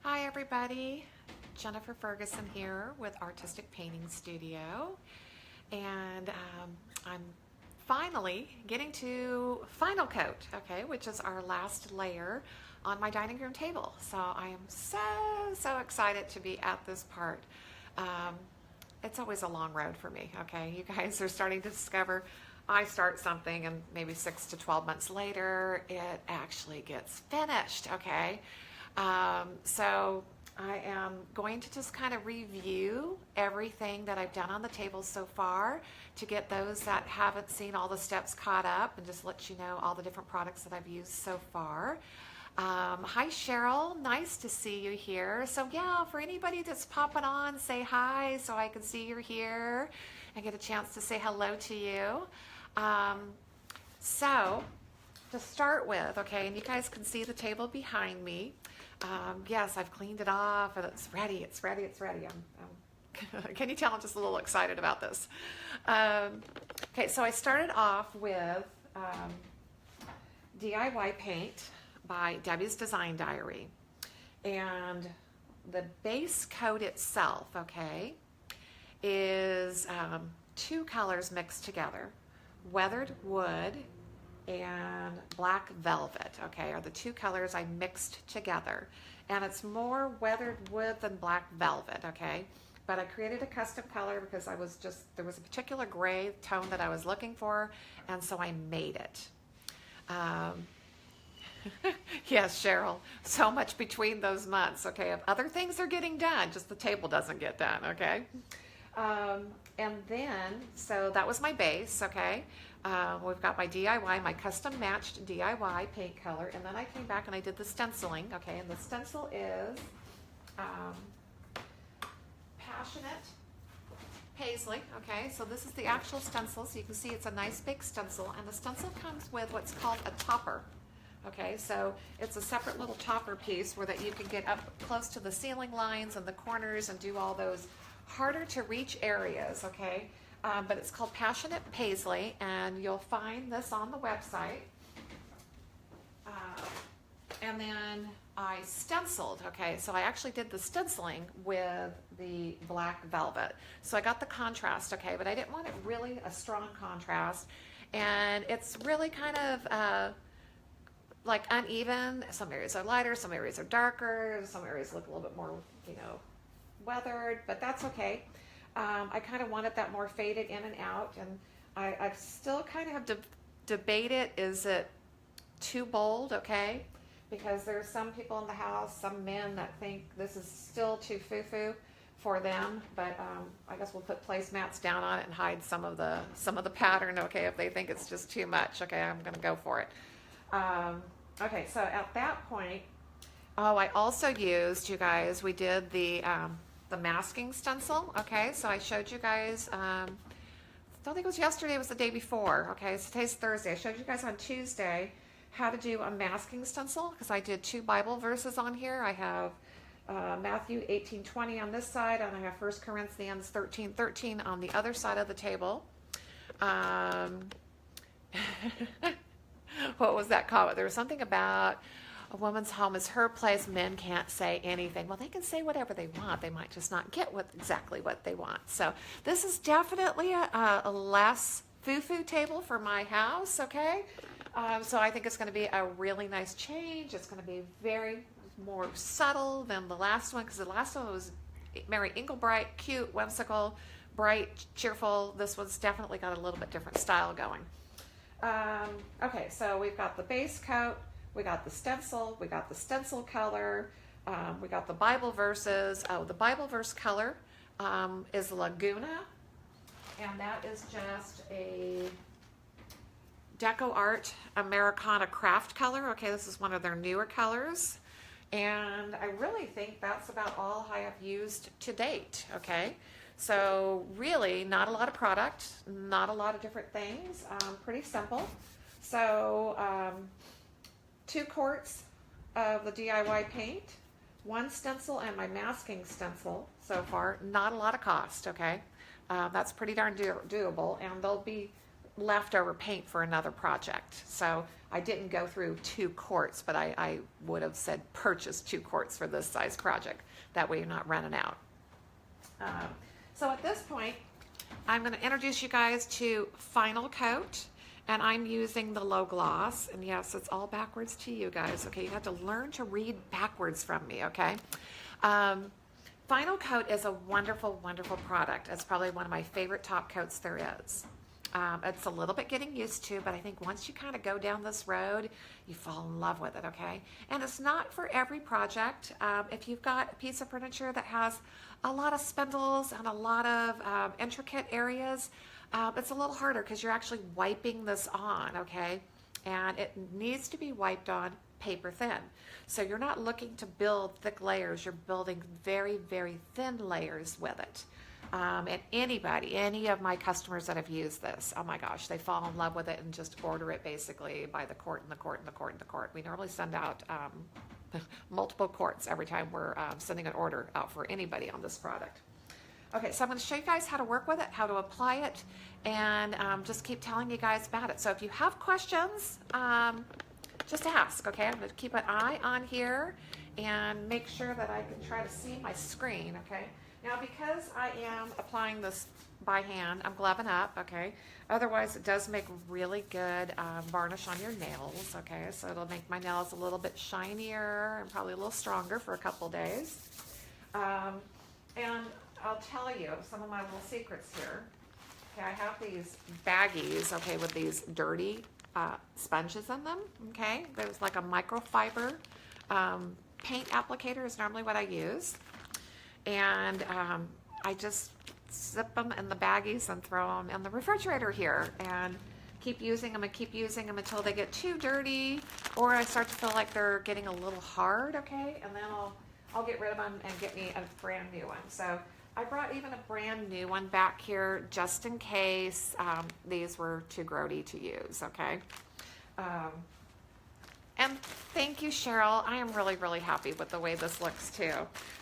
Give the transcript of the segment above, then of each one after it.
Hi everybody, Jennifer Ferguson here with Artistic Painting Studio, and I'm finally getting to final coat, okay, which is our last layer on my dining room table. So I am so excited to be at this part. It's always a long road for me, okay? You guys are starting to discover I start something and maybe 6 to 12 months later it actually gets finished, okay? So I am going to just kind of review everything that I've done on the table so far to get those that haven't seen all the steps caught up and just let you know all the different products that I've used so far. Hi Cheryl, nice to see you here. So yeah, for anybody that's popping on, say hi so I can see you're here and get a chance to say hello to you. So to start with, okay, and you guys can see the table behind me. Yes, I've cleaned it off and it's ready, it's ready, it's ready. Can you tell I'm just a little excited about this? Okay, so I started off with DIY paint by Debbie's Design Diary. And the base coat itself, okay, is two colors mixed together. Weathered wood and black velvet, okay, are the two colors I mixed together. And it's more weathered wood than black velvet, okay? But I created a custom color because there was a particular gray tone that I was looking for, and so I made it. Yes, Cheryl, so much between those months, okay? Other things are getting done, just the table doesn't get done, okay? And then, so that was my base, okay? We've got my DIY, my custom matched DIY paint color, and then I came back and I did the stenciling, okay? And the stencil is Passionate Paisley, okay? So this is the actual stencil, so you can see it's a nice big stencil, and the stencil comes with what's called a topper. Okay, so it's a separate little topper piece where that you can get up close to the ceiling lines and the corners and do all those harder to reach areas, okay? But it's called Passionate Paisley, and you'll find this on the website. And then I stenciled, okay? So I actually did the stenciling with the black velvet. So I got the contrast, okay? But I didn't want it really a strong contrast. And it's really kind of like uneven. Some areas are lighter, some areas are darker, some areas look a little bit more, weathered, but that's okay. I kind of wanted that more faded in and out, and I still kind of have debated, is it too bold, okay? Because there's some people in the house, some men that think this is still too foo-foo for them, but I guess we'll put placemats down on it and hide some of the pattern, okay, if they think it's just too much, okay, I'm gonna go for it. Okay, so at that point, I also used, you guys, we did the masking stencil, okay? So I showed you guys, I don't think it was yesterday, it was the day before, okay? So today's Thursday. I showed you guys on Tuesday how to do a masking stencil because I did two Bible verses on here. I have Matthew 18:20 on this side, and I have 1 Corinthians 13:13 on the other side of the table. What was that comment? There was something about a woman's home is her place. Men can't say anything. Well, they can say whatever they want. They might just not get exactly what they want. So this is definitely a less foo-foo table for my house, okay? So I think it's going to be a really nice change. It's going to be very more subtle than the last one, because the last one was Mary Englebright, cute, whimsical, bright, cheerful. This one's definitely got a little bit different style going. Okay, so we've got the base coat, we got the stencil, we got the stencil color, we got the Bible verses. Oh, the Bible verse color is Laguna, and that is just a Deco Art Americana craft color. Okay, this is one of their newer colors, and I really think that's about all I have used to date, okay? So really not a lot of product, not a lot of different things, pretty simple. So 2 quarts of the DIY paint, 1 stencil, and my masking stencil so far. Not a lot of cost, okay? That's pretty darn doable, and they'll be leftover paint for another project. So I didn't go through 2 quarts, but I would have said purchase 2 quarts for this size project. That way you're not running out. So at this point, I'm going to introduce you guys to Final Coat, and I'm using the low gloss. And yes, it's all backwards to you guys. Okay, you have to learn to read backwards from me. Okay. Final Coat is a wonderful, wonderful product. It's probably one of my favorite top coats there is. It's a little bit getting used to, but I think once you kind of go down this road, you fall in love with it, okay? And it's not for every project. If you've got a piece of furniture that has a lot of spindles and a lot of intricate areas, it's a little harder because you're actually wiping this on, okay? And it needs to be wiped on paper thin. So you're not looking to build thick layers, you're building very, very thin layers with it. And any of my customers that have used this, oh my gosh, they fall in love with it and just order it basically by the quart and the quart and the quart and the quart. We normally send out multiple quarts every time we're sending an order out for anybody on this product. Okay, so I'm going to show you guys how to work with it, how to apply it, and just keep telling you guys about it. So if you have questions, just ask, okay? I'm going to keep an eye on here and make sure that I can try to see my screen, okay? Now, because I am applying this by hand, I'm gloving up, okay? Otherwise, it does make really good varnish on your nails, okay? So it'll make my nails a little bit shinier and probably a little stronger for a couple days. And I'll tell you some of my little secrets here. Okay, I have these baggies, okay, with these dirty sponges in them, okay? There's like a microfiber paint applicator is normally what I use. And I just zip them in the baggies and throw them in the refrigerator here and keep using them and keep using them until they get too dirty or I start to feel like they're getting a little hard, okay? And then I'll get rid of them and get me a brand new one. So I brought even a brand new one back here just in case these were too grody to use, okay? And thank you, Cheryl. I am really, really happy with the way this looks too.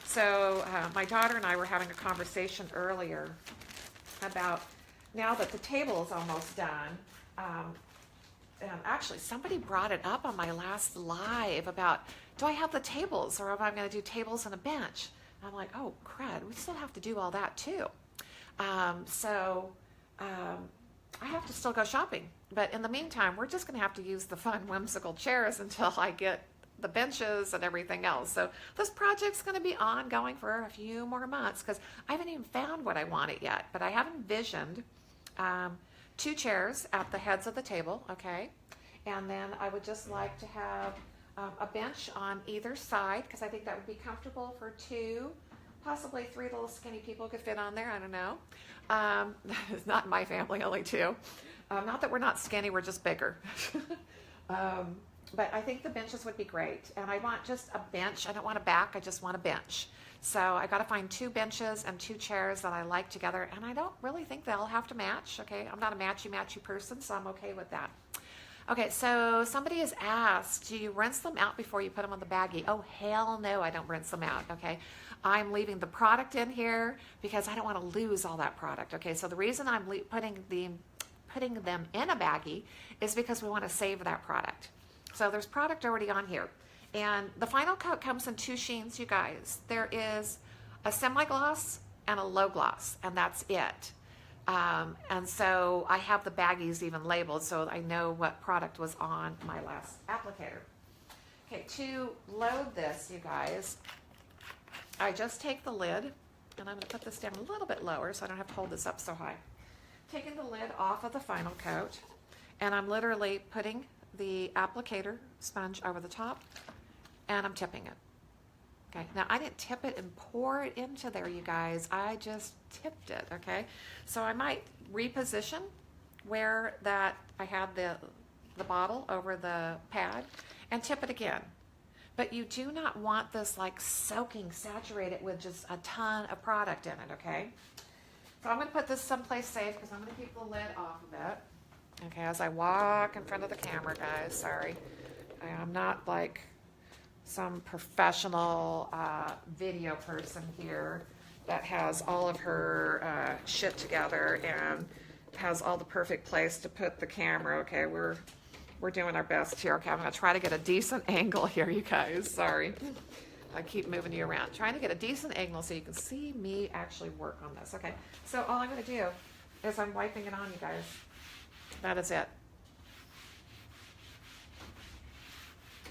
So my daughter and I were having a conversation earlier about now that the table is almost done. And actually, somebody brought it up on my last live about, do I have the tables or am I going to do tables and a bench? And I'm like, oh, crud, we still have to do all that too. I have to still go shopping. But in the meantime, we're just going to have to use the fun, whimsical chairs until I get the benches and everything else. So this project's going to be ongoing for a few more months because I haven't even found what I wanted yet. But I have envisioned 2 chairs at the heads of the table, okay? And then I would just like to have a bench on either side because I think that would be comfortable for 2, possibly 3 little skinny people could fit on there. I don't know. It's not in my family, only 2. Not that we're not skinny, we're just bigger. But I think the benches would be great. And I want just a bench. I don't want a back, I just want a bench. So I got to find 2 benches and 2 chairs that I like together. And I don't really think they'll have to match, okay? I'm not a matchy-matchy person, so I'm okay with that. Okay, so somebody has asked, do you rinse them out before you put them on the baggie? Oh, hell no, I don't rinse them out, okay? I'm leaving the product in here because I don't want to lose all that product, okay? So the reason I'm putting them in a baggie is because we want to save that product. So there's product already on here. And the Final Coat comes in 2 sheens, you guys. There is a semi-gloss and a low gloss, and that's it. And so I have the baggies even labeled so I know what product was on my last applicator. Okay, to load this, you guys, I just take the lid, and I'm going to put this down a little bit lower so I don't have to hold this up so high. Taking the lid off of the Final Coat, and I'm literally putting the applicator sponge over the top, and I'm tipping it. Okay, now I didn't tip it and pour it into there, you guys. I just tipped it, okay? So I might reposition where that I had the bottle over the pad and tip it again. But you do not want this like soaking, saturated with just a ton of product in it, okay? So I'm going to put this someplace safe because I'm going to keep the lid off of it. Okay, as I walk in front of the camera, guys, sorry. I'm not like some professional video person here that has all of her shit together and has all the perfect place to put the camera. Okay, we're doing our best here. Okay, I'm gonna try to get a decent angle here, you guys. Sorry, I keep moving you around. Trying to get a decent angle so you can see me actually work on this. Okay, so all I'm gonna do is I'm wiping it on, you guys. That is it.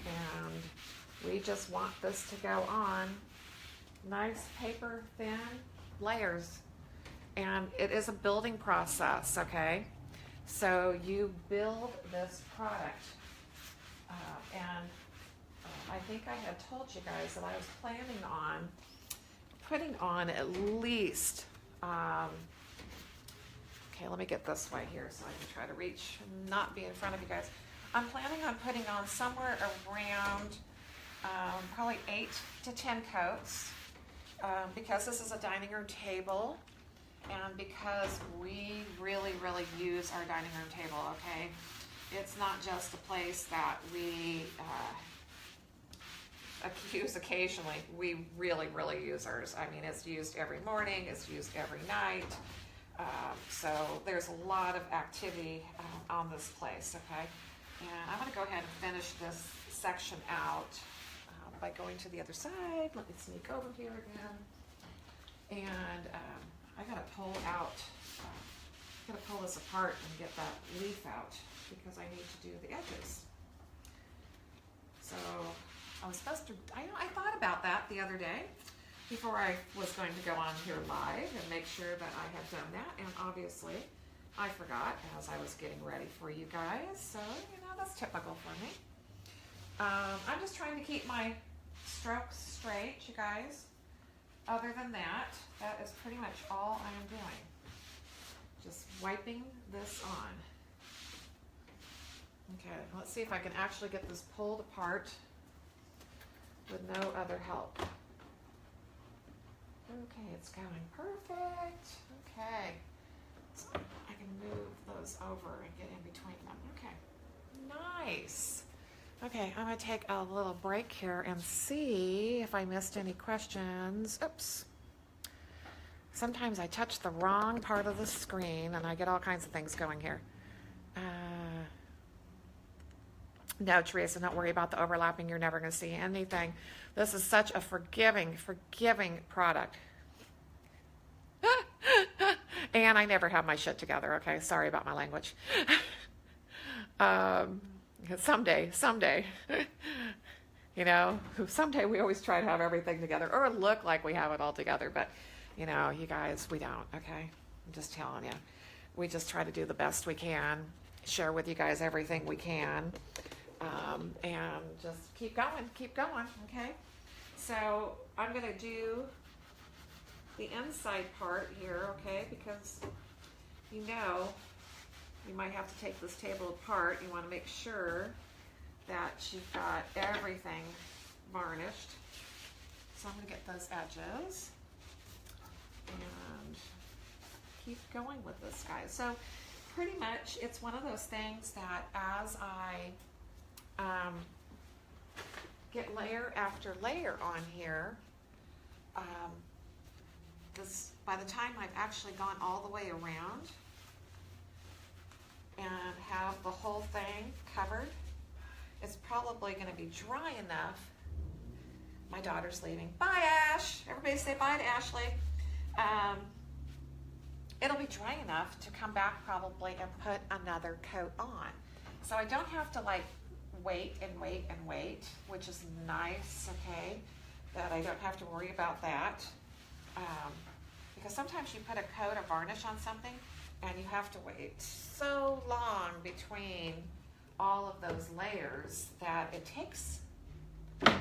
And we just want this to go on nice paper thin layers. And it is a building process, okay? So you build this product. I think I had told you guys that I was planning on putting on at least, okay, let me get this way here so I can try to reach and not be in front of you guys. I'm planning on putting on somewhere around probably 8 to 10 coats because this is a dining room table and because we really use our dining room table, okay? It's not just a place that we use occasionally. We really use ours. I mean, it's used every morning, it's used every night. So there's a lot of activity on this place, okay? And I'm going to go ahead and finish this section out by going to the other side. Let me sneak over here again. And I got to pull this apart and get that leaf out because I need to do the edges. So I was supposed to, I thought about that the other day before I was going to go on here live and make sure that I had done that. And obviously I forgot as I was getting ready for you guys. So, you know, that's typical for me. I'm just trying to keep my strokes straight, you guys. Other than that, that is pretty much all I am doing. Just wiping this on. Okay, let's see if I can actually get this pulled apart with no other help. Okay, it's going perfect. Okay, so I can move those over and get in between them. Okay, nice. Okay, I'm going to take a little break here and see if I missed any questions. Oops. Sometimes I touch the wrong part of the screen and I get all kinds of things going here. No, Teresa, don't worry about the overlapping. You're never going to see anything. This is such a forgiving product. And I never have my shit together, okay? Sorry about my language. Someday. You know, someday we always try to have everything together or look like we have it all together. But, you know, you guys, we don't, okay? I'm just telling you. We just try to do the best we can, share with you guys everything we can. And just keep going, okay? So I'm going to do the inside part here, okay? Because, you know, you might have to take this table apart. You want to make sure that you've got everything varnished. So I'm going to get those edges and keep going with this, guys. So pretty much it's one of those things that as I get layer after layer on here, by the time I've actually gone all the way around and have the whole thing covered, it's probably going to be dry enough. My daughter's leaving. Bye, Ash. Everybody say bye to Ashley. It'll be dry enough to come back probably and put another coat on. So I don't have to like wait, which is nice, okay, that I don't have to worry about that. Because sometimes you put a coat of varnish on something and you have to wait so long between all of those layers that it takes a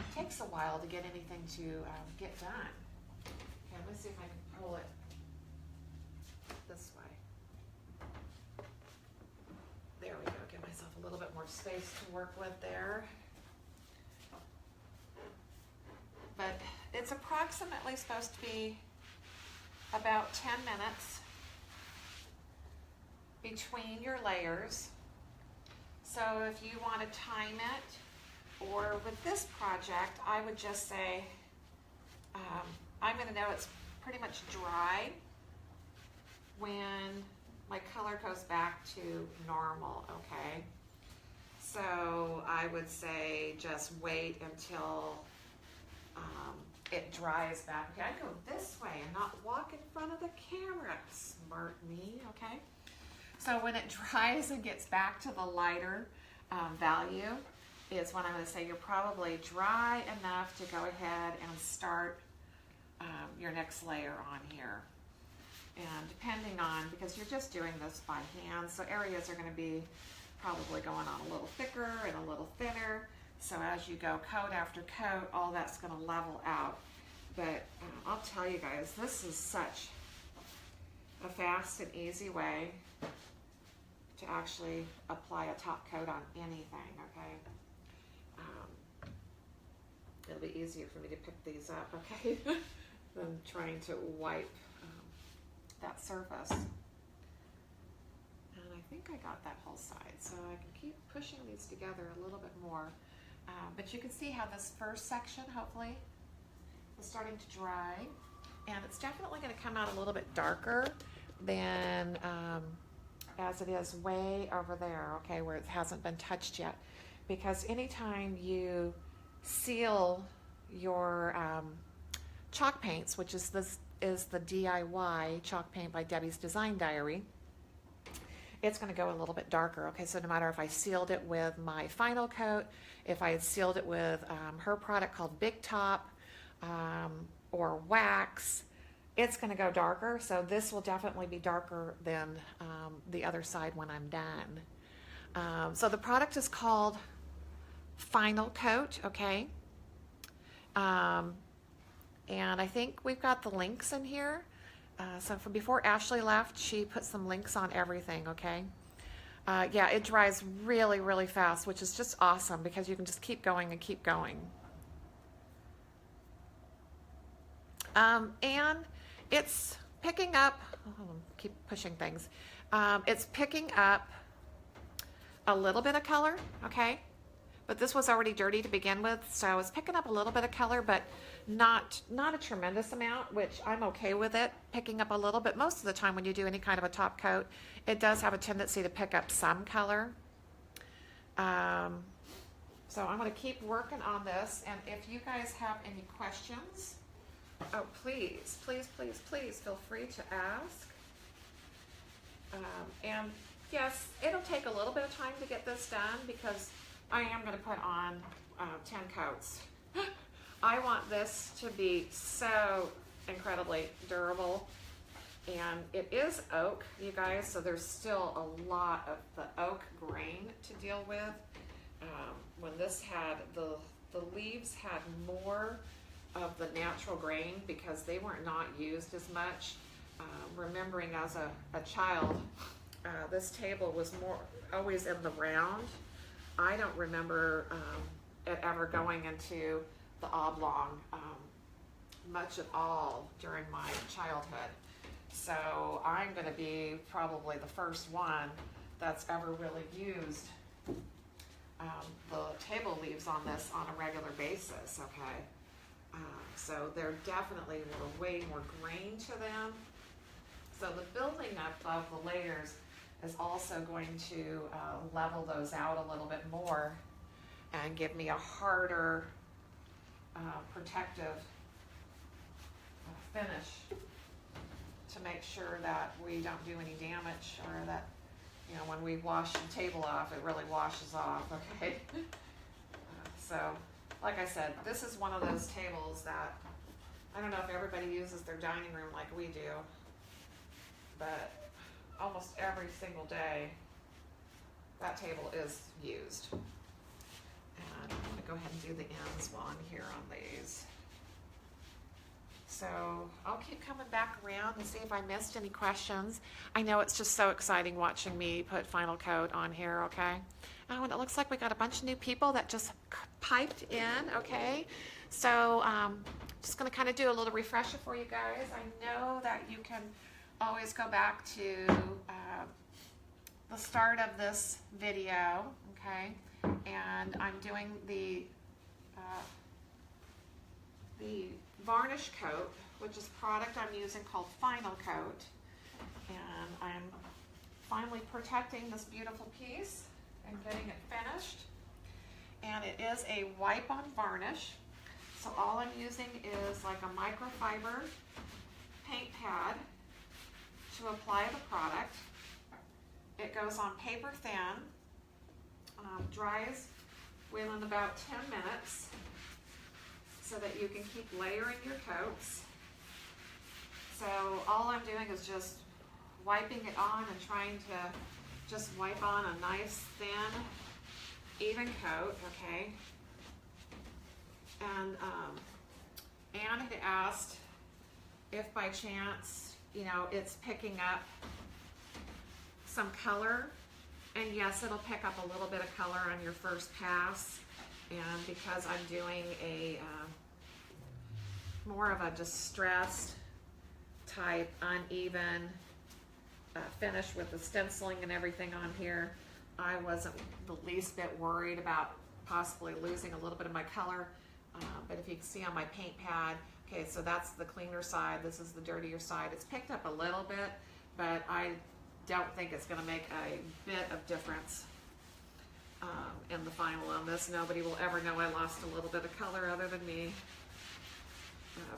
while to get anything to get done. Okay, let me see if I can pull it this way. There we go. Give myself a little bit more space to work with there. But it's approximately supposed to be about 10 minutes between your layers. So if you want to time it, or with this project, I would just say, I'm going to know it's pretty much dry when my color goes back to normal, okay? So I would say just wait until it dries back. Okay, I go this way and not walk in front of the camera. Smart me, okay? So when it dries and gets back to the lighter value is when I'm going to say you're probably dry enough to go ahead and start your next layer on here. And depending on, because you're just doing this by hand, so areas are going to be probably going on a little thicker and a little thinner. So as you go coat after coat, all that's going to level out. But I'll tell you guys, this is such a fast and easy way to actually apply a top coat on anything, okay? It'll be easier for me to pick these up, okay, than trying to wipe that surface. And I think I got that whole side, so I can keep pushing these together a little bit more. But you can see how this first section, hopefully, is starting to dry. And it's definitely going to come out a little bit darker than as it is way over there, okay, where it hasn't been touched yet. Because anytime you seal your chalk paints, which is the DIY chalk paint by Debbie's Design Diary, it's going to go a little bit darker. Okay, so no matter if I sealed it with my final coat, if I had sealed it with her product called Big Top or wax, it's going to go darker. So this will definitely be darker than the other side when I'm done. So the product is called Final Coat, okay? And I think we've got the links in here. So from before Ashley left, she put some links on everything, okay? Yeah, it dries really, really fast, which is just awesome because you can just keep going and keep going. And it's picking up, keep pushing things. It's picking up a little bit of color, okay? But this was already dirty to begin with, so it's picking up a little bit of color, but not a tremendous amount, which I'm okay with it picking up a little bit. Most of the time when you do any kind of a top coat, it does have a tendency to pick up some color. So I'm going to keep working on this, and if you guys have any questions, oh, please, please, please, please feel free to ask. And yes, it'll take a little bit of time to get this done because I am going to put on 10 coats. I want this to be so incredibly durable, and it is oak, you guys, so there's still a lot of the oak grain to deal with. When this had, the leaves had more of the natural grain because they were not used as much. Remembering as a child, this table was more always in the round. I don't remember it ever going into the oblong much at all during my childhood. So I'm going to be probably the first one that's ever really used the table leaves on this on a regular basis, okay? So they're definitely way more grain to them. So the building up of the layers is also going to level those out a little bit more and give me a harder protective finish to make sure that we don't do any damage, or that, you know, when we wash the table off, it really washes off, okay? So, like I said, this is one of those tables that, I don't know if everybody uses their dining room like we do, but almost every single day, that table is used. And I'm going to go ahead and do the ends while I'm here on these. So I'll keep coming back around and see if I missed any questions. I know it's just so exciting watching me put Final Coat on here, okay? Oh, and it looks like we got a bunch of new people that just piped in, okay? So just going to kind of do a little refresher for you guys. I know that you can always go back to the start of this video, okay? And I'm doing the varnish coat, which is product I'm using called Final Coat, and I'm finally protecting this beautiful piece and getting it finished. And it is a wipe-on varnish. So all I'm using is like a microfiber paint pad to apply the product. It goes on paper thin, dries within about 10 minutes so that you can keep layering your coats. So all I'm doing is just wiping it on and trying to just wipe on a nice thin, even coat, okay? And Anne had asked if by chance, you know, it's picking up some color. And yes, it'll pick up a little bit of color on your first pass. And because I'm doing a more of a distressed type, uneven finish with the stenciling and everything on here, I wasn't the least bit worried about possibly losing a little bit of my color. But if you can see on my paint pad, okay, so that's the cleaner side, this is the dirtier side. It's picked up a little bit, but I don't think it's going to make a bit of difference in the final on this. Nobody will ever know I lost a little bit of color other than me.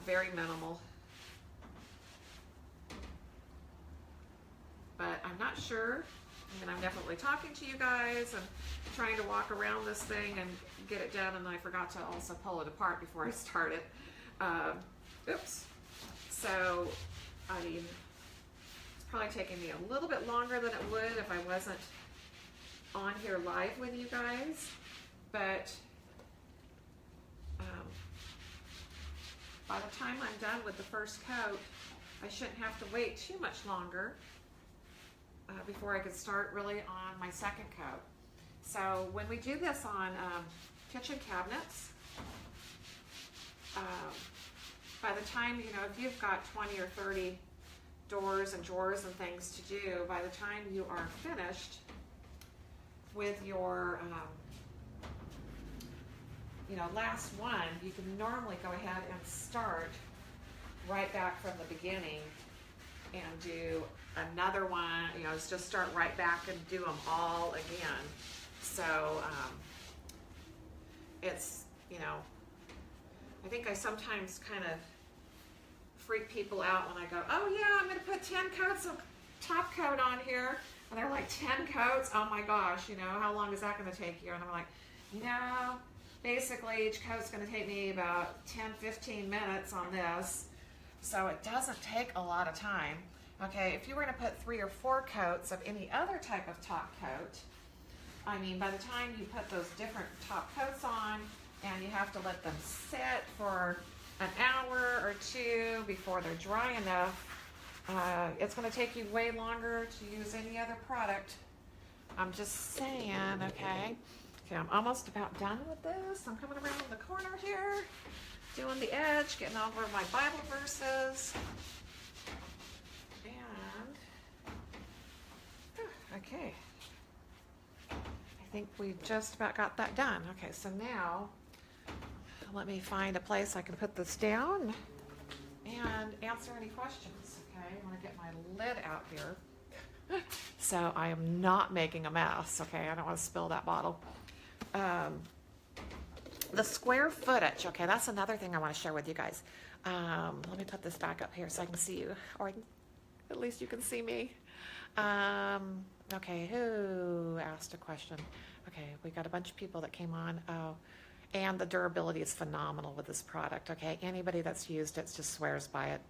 Very minimal. But I'm not sure. I mean, I'm definitely talking to you guys and trying to walk around this thing and get it done, and I forgot to also pull it apart before I started. Oops. So, I mean, it's probably taking me a little bit longer than it would if I wasn't on here live with you guys, but by the time I'm done with the first coat, I shouldn't have to wait too much longer before I could start really on my second coat. So when we do this on kitchen cabinets, by the time, you know, if you've got 20 or 30 doors and drawers and things to do, by the time you are finished with your you know, last one, you can normally go ahead and start right back from the beginning and do another one, you know, just start right back and do them all again. So it's, you know, I think I sometimes kind of freak people out when I go, oh yeah, I'm going to put 10 coats of top coat on here. And they're like, 10 coats? Oh my gosh, you know, how long is that going to take you? And I'm like, you know, basically each coat's going to take me about 10-15 minutes on this. So it doesn't take a lot of time. Okay, if you were going to put 3 or 4 coats of any other type of top coat, I mean, by the time you put those different top coats on and you have to let them sit for an hour or 2 before they're dry enough, it's going to take you way longer to use any other product. I'm just saying, okay? Okay, I'm almost about done with this. I'm coming around the corner here, doing the edge, getting over my Bible verses. And, okay. I think we just about got that done. Okay, so now let me find a place I can put this down and answer any questions. Okay, I'm going to get my lid out here so I am not making a mess. Okay, I don't want to spill that bottle. The square footage, okay, that's another thing I want to share with you guys. Let me put this back up here so I can see you, or at least you can see me. Okay, who asked a question? Okay, we got a bunch of people that came on. Oh, and the durability is phenomenal with this product, okay? Anybody that's used it just swears by it.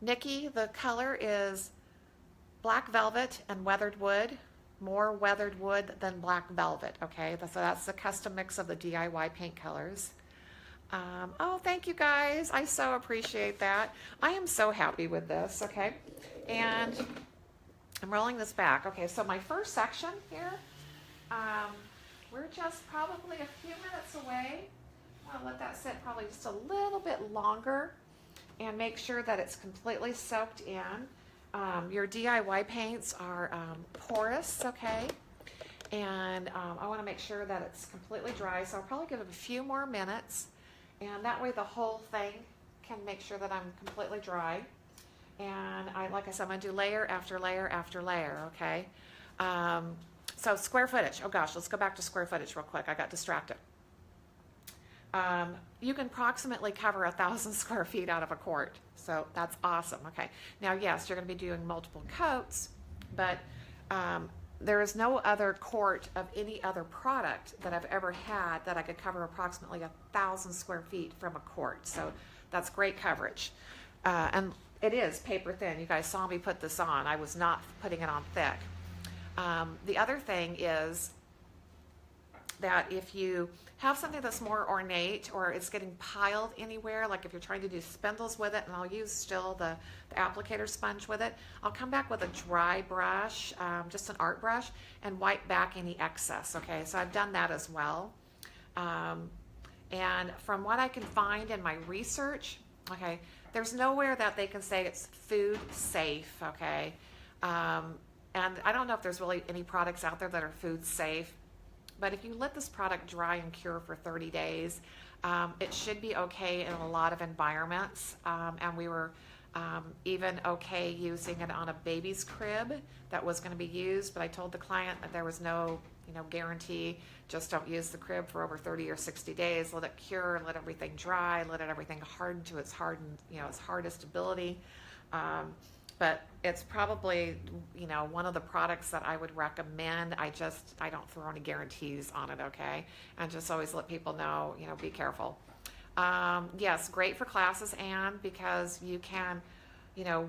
Nikki, the color is black velvet and weathered wood. More weathered wood than black velvet, okay? So that's the custom mix of the DIY paint colors. Oh, thank you guys. I so appreciate that. I am so happy with this, okay? And I'm rolling this back. Okay, so my first section here, we're just probably a few minutes away. I'll let that sit probably just a little bit longer and make sure that it's completely soaked in. Your DIY paints are porous, okay? And I want to make sure that it's completely dry, so I'll probably give it a few more minutes, and that way the whole thing can make sure that I'm completely dry. And like I said, I'm going to do layer after layer after layer, okay? So square footage. Oh gosh, let's go back to square footage real quick. I got distracted. You can approximately cover 1,000 square feet out of a quart. So that's awesome, okay? Now, yes, you're going to be doing multiple coats, but there is no other quart of any other product that I've ever had that I could cover approximately 1,000 square feet from a quart. So that's great coverage. And it is paper thin. You guys saw me put this on. I was not putting it on thick. The other thing is that if you have something that's more ornate or it's getting piled anywhere, like if you're trying to do spindles with it, and I'll use still the applicator sponge with it, I'll come back with a dry brush, just an art brush, and wipe back any excess, okay? So I've done that as well. And from what I can find in my research, okay, there's nowhere that they can say it's food safe, okay? And I don't know if there's really any products out there that are food safe. But if you let this product dry and cure for 30 days, it should be okay in a lot of environments. And we were even okay using it on a baby's crib that was going to be used. But I told the client that there was no, guarantee. Just don't use the crib for over 30 or 60 days. Let it cure, let everything dry, let everything harden to its its hardest ability. But it's probably, one of the products that I would recommend. I don't throw any guarantees on it, okay? And just always let people know, be careful. Yes, great for classes, Anne, because you can,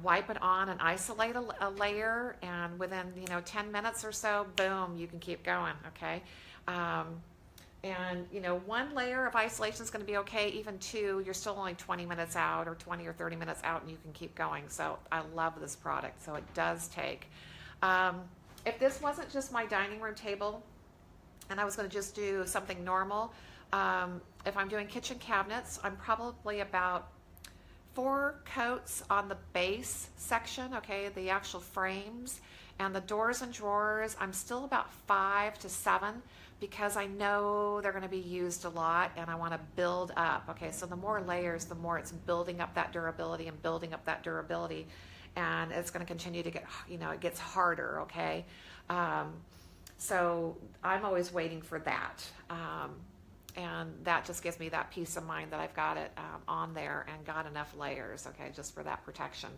wipe it on and isolate a layer, and within, 10 minutes or so, boom, you can keep going, okay? And, one layer of isolation is going to be okay. Even two, you're still only 20 minutes out or 20 or 30 minutes out, and you can keep going. So I love this product. So it does take. If this wasn't just my dining room table and I was going to just do something normal, if I'm doing kitchen cabinets, I'm probably about 4 coats on the base section, okay, the actual frames. And the doors and drawers, I'm still about 5 to 7 because I know they're going to be used a lot and I want to build up. Okay, so the more layers, the more it's building up that durability and building up that durability. And it's going to continue to get, it gets harder, okay? So I'm always waiting for that. And that just gives me that peace of mind that I've got it on there and got enough layers, okay, just for that protection.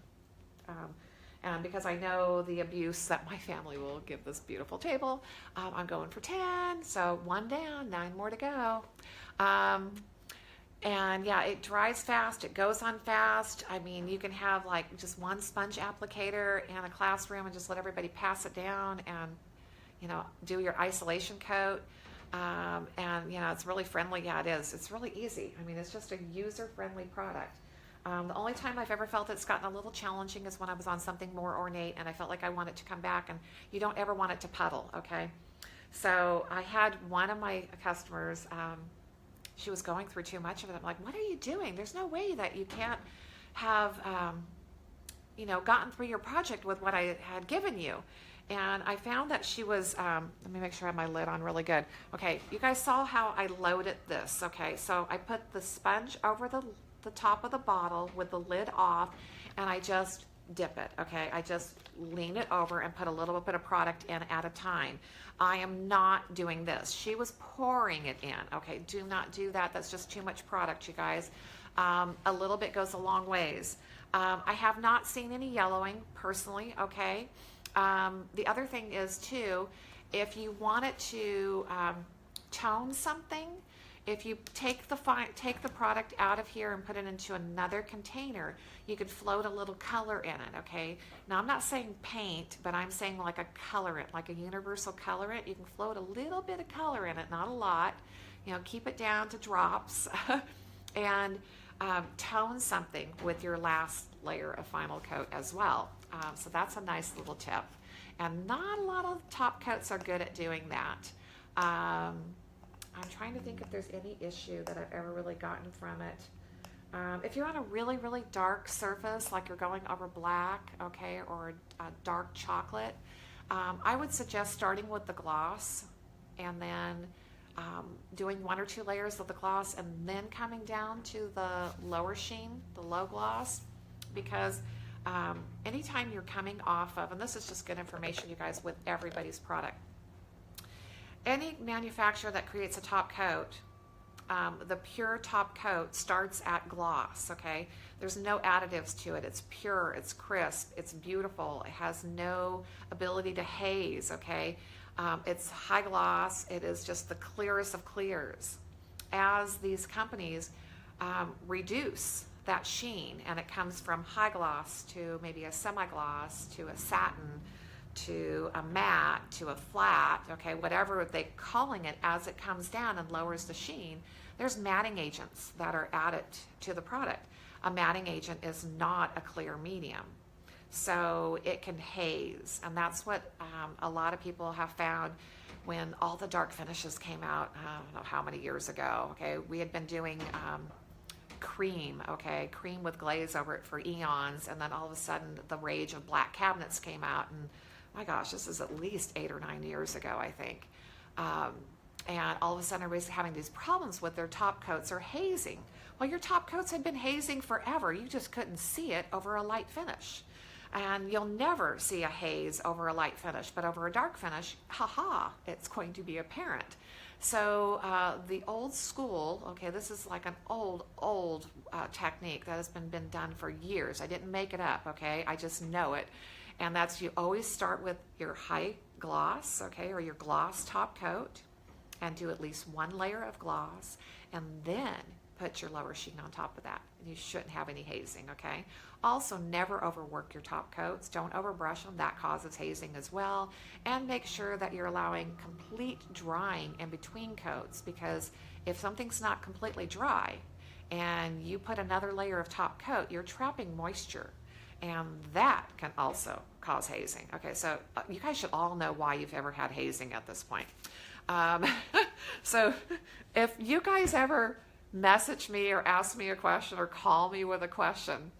And because I know the abuse that my family will give this beautiful table, I'm going for 10. So 1 down, 9 more to go. And yeah, it dries fast. It goes on fast. I mean, you can have like just one sponge applicator in a classroom and just let everybody pass it down and, do your isolation coat. And, it's really friendly. Yeah, it is. It's really easy. I mean, it's just a user-friendly product. The only time I've ever felt it's gotten a little challenging is when I was on something more ornate and I felt like I want it to come back, and you don't ever want it to puddle, okay? So I had one of my customers, she was going through too much of it. I'm like, what are you doing? There's no way that you can't have, gotten through your project with what I had given you. And I found that she was, let me make sure I have my lid on really good. Okay, you guys saw how I loaded this, okay? So I put the sponge over the top of the bottle with the lid off, and I just dip it, okay? I just lean it over and put a little bit of product in at a time. I am not doing this. She was pouring it in, okay? Do not do that. That's just too much product, you guys. A little bit goes a long ways. I have not seen any yellowing personally, okay? The other thing is too, if you wanted to tone something, if you take the product out of here and put it into another container, you could float a little color in it, okay? Now, I'm not saying paint, but I'm saying like a colorant, like a universal colorant. You can float a little bit of color in it, not a lot. Keep it down to drops and tone something with your last layer of final coat as well. So that's a nice little tip. And not a lot of top coats are good at doing that. I'm trying to think if there's any issue that I've ever really gotten from it. If you're on a really, really dark surface, like you're going over black, okay, or a dark chocolate, I would suggest starting with the gloss and then doing 1 or 2 layers of the gloss and then coming down to the lower sheen, the low gloss, because anytime you're coming off of, and this is just good information, you guys, with everybody's product, any manufacturer that creates a top coat, the pure top coat starts at gloss, okay? There's no additives to it. It's pure, it's crisp, it's beautiful. It has no ability to haze, okay? It's high gloss. It is just the clearest of clears. As these companies reduce that sheen, and it comes from high gloss to maybe a semi-gloss to a satin to a matte to a flat, okay, whatever they're calling it, as it comes down and lowers the sheen, there's matting agents that are added to the product. A matting agent is not a clear medium, so it can haze, and that's what a lot of people have found when all the dark finishes came out. I don't know how many years ago, okay? We had been doing cream, okay, cream with glaze over it for eons, and then all of a sudden the rage of black cabinets came out, and my gosh, this is at least 8 or 9 years ago, I think. And all of a sudden everybody's having these problems with their top coats or hazing. Well, your top coats had been hazing forever. You just couldn't see it over a light finish. And you'll never see a haze over a light finish, but over a dark finish, haha, it's going to be apparent. So the old school, okay, this is like an old technique that has been done for years. I didn't make it up, okay? I just know it. And that's, you always start with your high gloss, okay, or your gloss top coat, and do at least 1 layer of gloss, and then put your lower sheen on top of that. You shouldn't have any hazing, okay? Also, never overwork your top coats. Don't overbrush them. That causes hazing as well. And make sure that you're allowing complete drying in between coats, because if something's not completely dry and you put another layer of top coat, you're trapping moisture, and that can also cause hazing. Okay, so you guys should all know why you've ever had hazing at this point. So if you guys ever message me or ask me a question or call me with a question,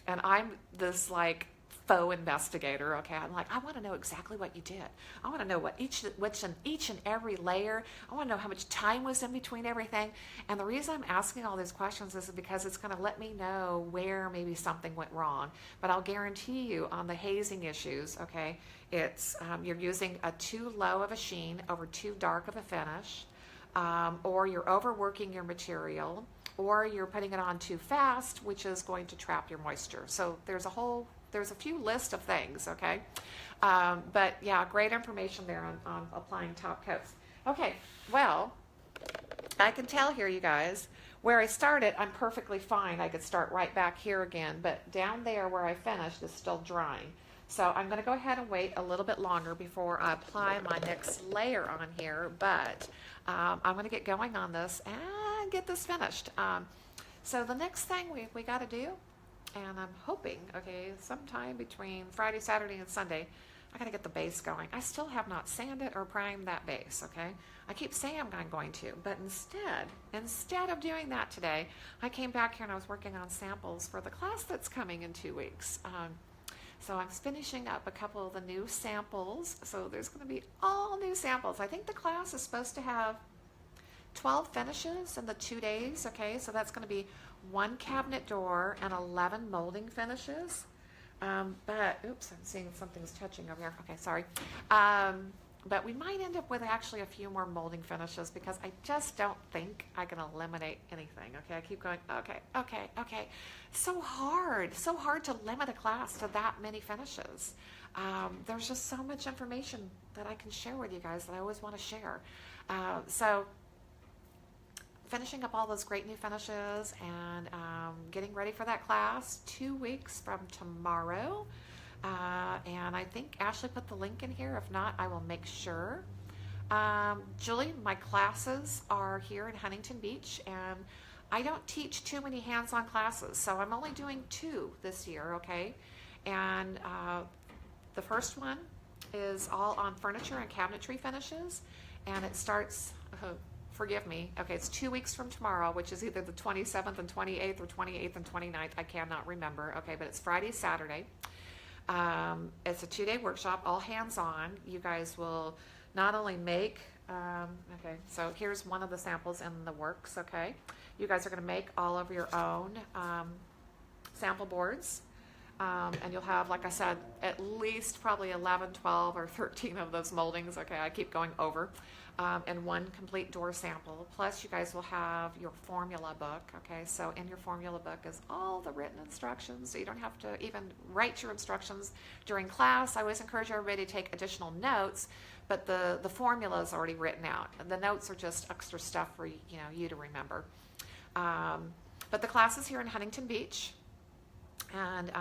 and I'm this like faux investigator, okay, I'm like, I want to know exactly what you did. I want to know what's in each and every layer. I want to know how much time was in between everything. And the reason I'm asking all these questions is because it's going to let me know where maybe something went wrong. But I'll guarantee you on the hazing issues, okay, it's you're using a too low of a sheen over too dark of a finish, or you're overworking your material, or you're putting it on too fast, which is going to trap your moisture. So there's a few list of things, okay? But yeah, great information there on applying top coats. Okay, well, I can tell here, you guys, where I started, I'm perfectly fine. I could start right back here again, but down there where I finished is still drying. So I'm going to go ahead and wait a little bit longer before I apply my next layer on here, but I'm going to get going on this and get this finished. So the next thing we got to do, and I'm hoping, okay, sometime between Friday, Saturday, and Sunday, I got to get the base going. I still have not sanded or primed that base, okay? I keep saying I'm going to, but instead of doing that today, I came back here and I was working on samples for the class that's coming in 2 weeks. So I'm finishing up a couple of the new samples. So there's going to be all new samples. I think the class is supposed to have 12 finishes in the 2 days, okay? So that's going to be 1 cabinet door and 11 molding finishes. But, oops, I'm seeing something's touching over here. Okay, sorry. But we might end up with actually a few more molding finishes because I just don't think I can eliminate anything. Okay, I keep going, okay. So hard to limit a class to that many finishes. There's just so much information that I can share with you guys that I always want to share. So finishing up all those great new finishes and getting ready for that class 2 weeks from tomorrow. And I think Ashley put the link in here. If not, I will make sure. Julie, my classes are here in Huntington Beach, and I don't teach too many hands-on classes, so I'm only doing 2 this year, okay? And the first one is all on furniture and cabinetry finishes, and it starts, forgive me, okay, it's 2 weeks from tomorrow, which is either the 27th and 28th or 28th and 29th. I cannot remember, okay, but it's Friday, Saturday. It's a 2-day workshop, all hands-on. You guys will not only make Okay, so here's one of the samples in the works, okay? You guys are going to make all of your own sample boards. And you'll have, like I said, at least probably 11, 12, or 13 of those moldings. Okay, I keep going over. And one complete door sample. Plus, you guys will have your formula book. Okay, so in your formula book is all the written instructions. So you don't have to even write your instructions during class. I always encourage everybody to take additional notes, but the formula is already written out. And the notes are just extra stuff for you to remember. But the class is here in Huntington Beach. And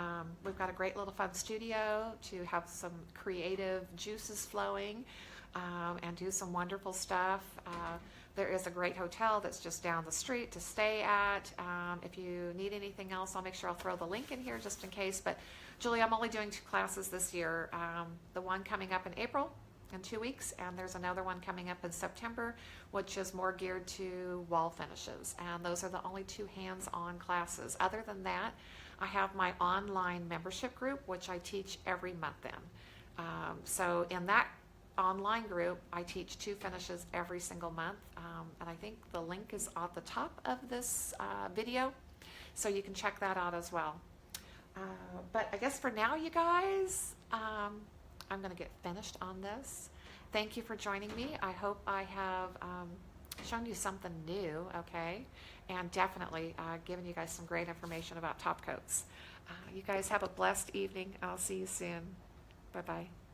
we've got a great little fun studio to have some creative juices flowing and do some wonderful stuff. There is a great hotel that's just down the street to stay at. If you need anything else, I'll make sure I'll throw the link in here just in case. But Julie, I'm only doing 2 classes this year. The one coming up in April in 2 weeks, and there's another one coming up in September, which is more geared to wall finishes. And those are the only 2 hands-on classes. Other than that, I have my online membership group, which I teach every month in. So in that online group, I teach 2 finishes every single month. And I think the link is at the top of this video, so you can check that out as well. But I guess for now, you guys, I'm going to get finished on this. Thank you for joining me. I hope I have shown you something new, okay? And definitely given you guys some great information about top coats. You guys have a blessed evening. I'll see you soon. Bye-bye.